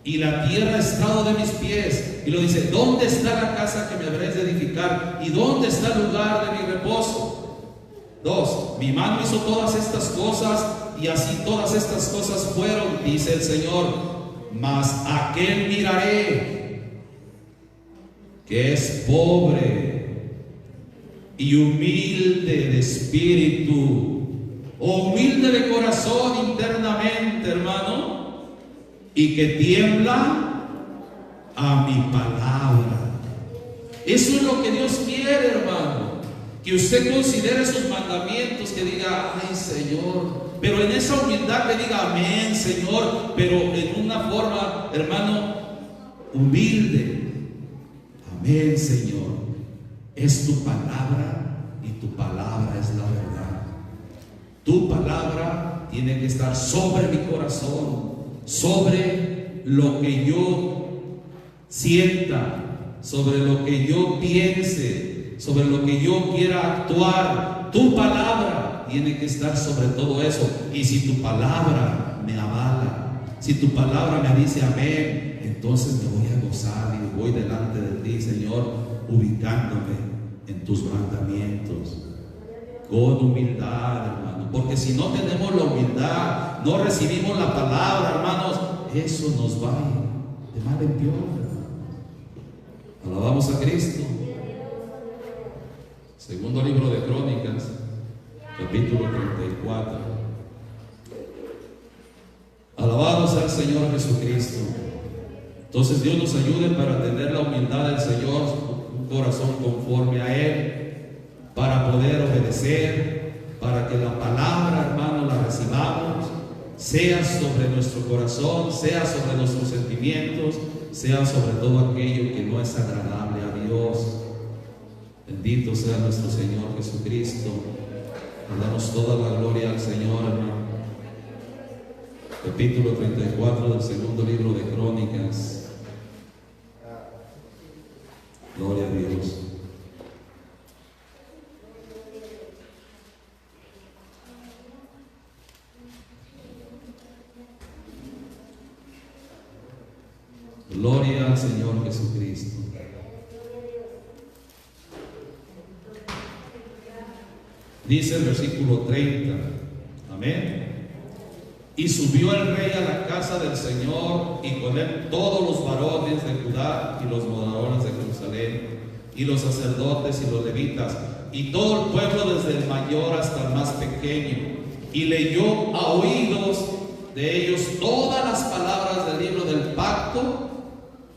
y la tierra estrado de mis pies. Y lo dice: ¿dónde está la casa que me habréis de edificar? ¿Y dónde está el lugar de mi reposo? 2. Mi mano hizo todas estas cosas, y así todas estas cosas fueron, dice el Señor. Mas a aquel miraré que es pobre y humilde de espíritu, o humilde de corazón internamente, hermano, y que tiembla a mi palabra. Eso es lo que Dios quiere, hermano, que usted considere sus mandamientos, que diga, ay Señor, pero en esa humildad que diga, amén Señor, pero en una forma, hermano, humilde. Amén Señor, es tu palabra y tu palabra es la verdad. Tu palabra tiene que estar sobre mi corazón, sobre lo que yo sienta, sobre lo que yo piense, sobre lo que yo quiera actuar. Tu palabra tiene que estar sobre todo eso. Y si tu palabra me avala, si tu palabra me dice amén, entonces me voy a gozar y voy delante de ti, Señor, ubicándome en tus mandamientos con humildad, hermano, porque si no tenemos la humildad, no recibimos la palabra, hermanos, eso nos va de mal en peor, hermano. Alabamos a Cristo. Segundo libro de Crónicas, capítulo 34. Alabado sea el Señor Jesucristo. Entonces Dios nos ayude para tener la humildad del Señor, un corazón conforme a Él, para poder obedecer, para que la palabra, hermano, la recibamos, sea sobre nuestro corazón, sea sobre nuestros sentimientos, sea sobre todo aquello que no es agradable a Dios. Bendito sea nuestro Señor Jesucristo. Le damos toda la gloria al Señor, hermano. Capítulo 34 del segundo libro de Crónicas. Gloria a Dios. Gloria al Señor Jesucristo. Dice el versículo 30. Amén. Y subió el rey a la casa del Señor, y con él todos los varones de Judá y los moradores de Jerusalén, y los sacerdotes y los levitas, y todo el pueblo desde el mayor hasta el más pequeño. Y leyó a oídos de ellos todas las palabras del libro del pacto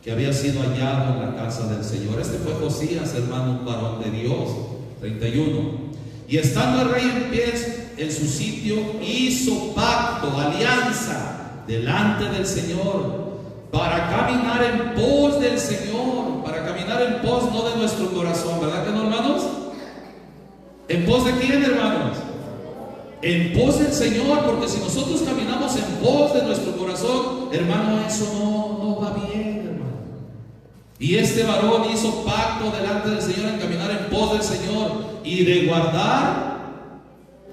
que había sido hallado en la casa del Señor. Este fue Josías, hermano, un varón de Dios. 31. Y estando el rey en pie en su sitio, hizo pacto, alianza delante del Señor, para caminar en pos del Señor, para caminar en pos no de nuestro corazón, ¿verdad que no, hermanos? ¿En pos de quién, hermanos? En pos del Señor, porque si nosotros caminamos en pos de nuestro corazón, hermano, eso no va bien, hermano. Y este varón hizo pacto delante del Señor en caminar en pos del Señor y de guardar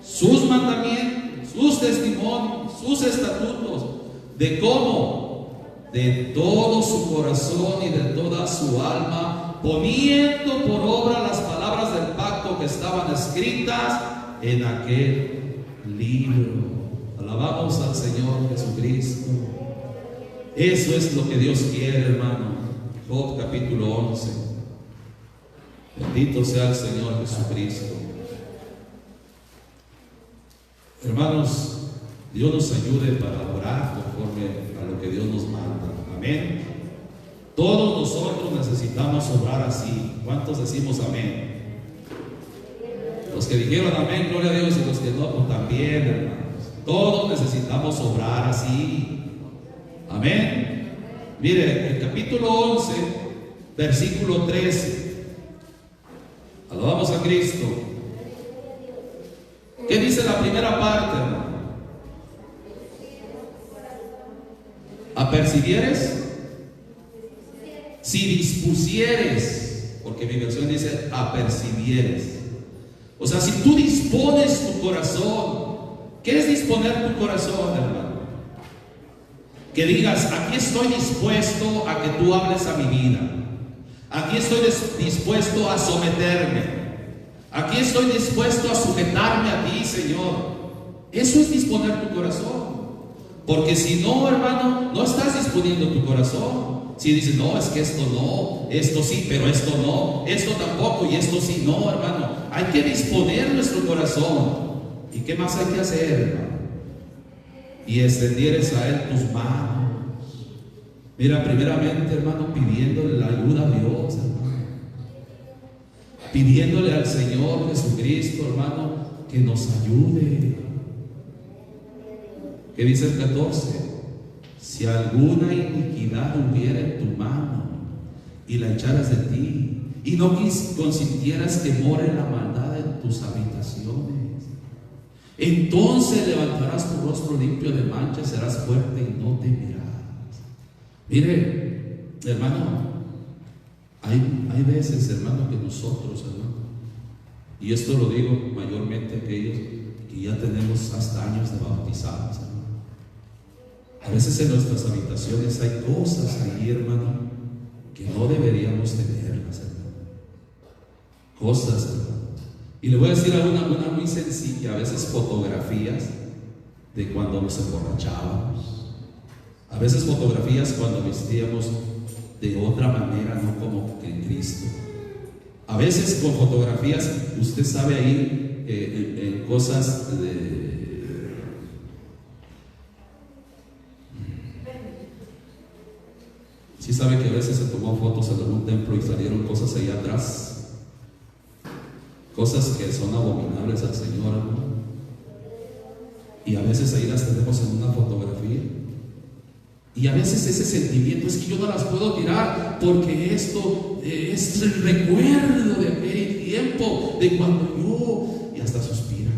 sus mandamientos, sus testimonios, sus estatutos. ¿De cómo? De todo su corazón y de toda su alma, poniendo por obra las palabras del pacto que estaban escritas en aquel libro. Alabamos al Señor Jesucristo. Eso es lo que Dios quiere, hermano. Job capítulo 11. Bendito sea el Señor Jesucristo. Hermanos, Dios nos ayude para orar conforme a lo que Dios nos manda. Amén. Todos nosotros necesitamos orar así. ¿Cuántos decimos amén? Los que dijeron amén, gloria a Dios, y los que no, pues también, hermanos. Todos necesitamos orar así. Amén. Mire, el capítulo 11, versículo 13. Alabamos a Cristo. ¿Qué dice la primera parte, hermano? ¿Apercibieres? Si dispusieres, porque mi versión dice apercibieres. O sea, si tú dispones tu corazón. ¿Qué es disponer tu corazón, hermano? Que digas, aquí estoy dispuesto a que tú hables a mi vida. Aquí estoy dispuesto a someterme. Aquí estoy dispuesto a sujetarme a ti, Señor. Eso es disponer tu corazón. Porque si no, hermano, no estás disponiendo tu corazón. Si dices, no, es que esto no, esto sí, pero esto no, esto tampoco y esto sí, no, hermano. Hay que disponer nuestro corazón. ¿Y qué más hay que hacer, hermano? Y extendieres a Él tus manos. Mira, primeramente, hermano, pidiéndole la ayuda a Dios, hermano. Pidiéndole al Señor Jesucristo, hermano, que nos ayude. ¿Qué dice el 14? Si alguna iniquidad hubiera en tu mano y la echaras de ti, y no consintieras que more la maldad en tus habitaciones, entonces levantarás tu rostro limpio de mancha, serás fuerte y no temerás. Mire, hermano, hay veces, hermano, que nosotros, hermano, y esto lo digo mayormente a aquellos que ya tenemos hasta años de bautizados, hermano. A veces en nuestras habitaciones hay cosas ahí, hermano, que no deberíamos tenerlas, hermano. Cosas, hermano. Y le voy a decir una muy sencilla, a veces fotografías de cuando nos emborrachábamos. A veces fotografías cuando vestíamos de otra manera, no como que en Cristo. A veces con fotografías, usted sabe ahí en cosas de... Sí sabe que a veces se tomó fotos en algún templo y salieron cosas ahí atrás, cosas que son abominables al Señor, ¿no? Y a veces ahí las tenemos en una fotografía. Y a veces ese sentimiento es que yo no las puedo tirar porque esto es el recuerdo de aquel tiempo, de cuando yo, y hasta suspira.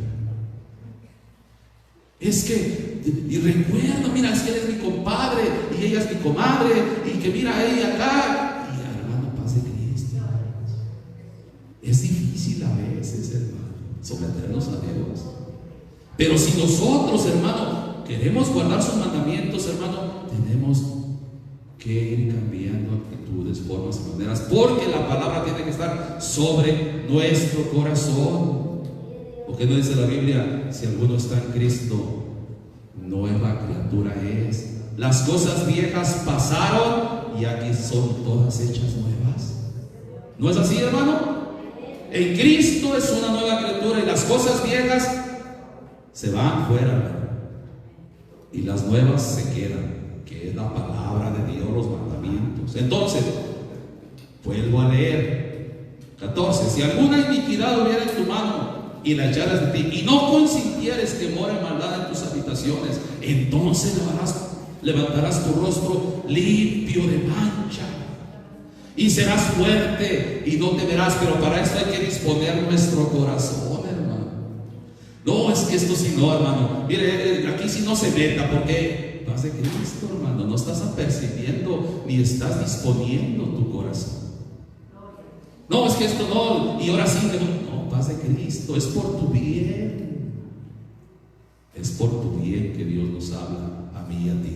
Es que, y recuerdo, mira, es que él es mi compadre y ella es mi comadre, y que mira ella acá, y hermano, paz de Cristo. Es difícil a veces, hermano, someternos a Dios. Pero si nosotros, hermano, queremos guardar sus mandamientos, hermano, tenemos que ir cambiando actitudes, formas y maneras, porque la palabra tiene que estar sobre nuestro corazón. Porque no dice la Biblia, si alguno está en Cristo, nueva criatura es. Las cosas viejas pasaron y aquí son todas hechas nuevas. ¿No es así, hermano? En Cristo es una nueva criatura y las cosas viejas se van fuera y las nuevas se quedan, que es la palabra de Dios, los mandamientos. Entonces, vuelvo a leer 14. Si alguna iniquidad hubiera en tu mano y la echaras de ti, y no consintieres que more maldad en tus habitaciones, entonces levantarás tu rostro limpio de mancha y serás fuerte y no temerás. Pero para esto hay que disponer nuestro corazón, hermano. No, es que esto sí no, hermano. Mire, aquí sí no se meta, porque paz de Cristo, hermano, no estás apercibiendo ni estás disponiendo tu corazón. No, es que esto no, y ahora sí, no, paz de Cristo, es por tu bien. Es por tu bien que Dios nos habla a mí y a ti.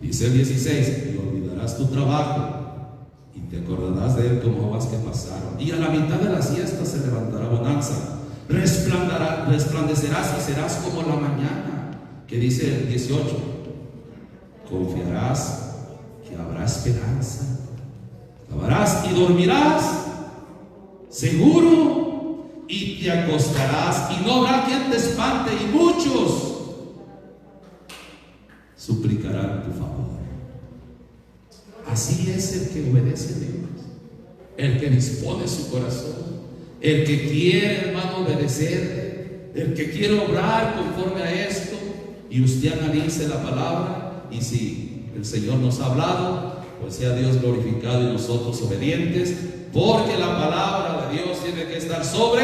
Dice el 16, y olvidarás tu trabajo y te acordarás de él como aguas que pasaron. Y a la mitad de la siesta se levantará bonanza, resplandecerás y serás como la mañana. Que dice el 18, confiarás que habrá esperanza. Acabarás y dormirás seguro y te acostarás y no habrá quien te espante y muchos suplicarán tu favor. Así es el que obedece a Dios, el que dispone su corazón, el que quiere, hermano, obedecerle, el que quiere obrar conforme a esto. Y usted analice la palabra, y si el Señor nos ha hablado, pues sea Dios glorificado y nosotros obedientes, porque la palabra de Dios tiene que estar sobre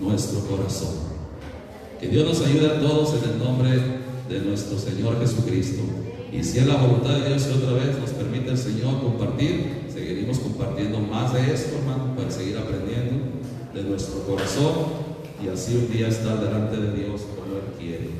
nuestro corazón. Que Dios nos ayude a todos en el nombre de nuestro Señor Jesucristo. Y si es la voluntad de Dios que otra vez nos permite el Señor compartir, seguiremos compartiendo más de esto, hermano, para seguir aprendiendo de nuestro corazón y así un día estar delante de Dios como Él quiere.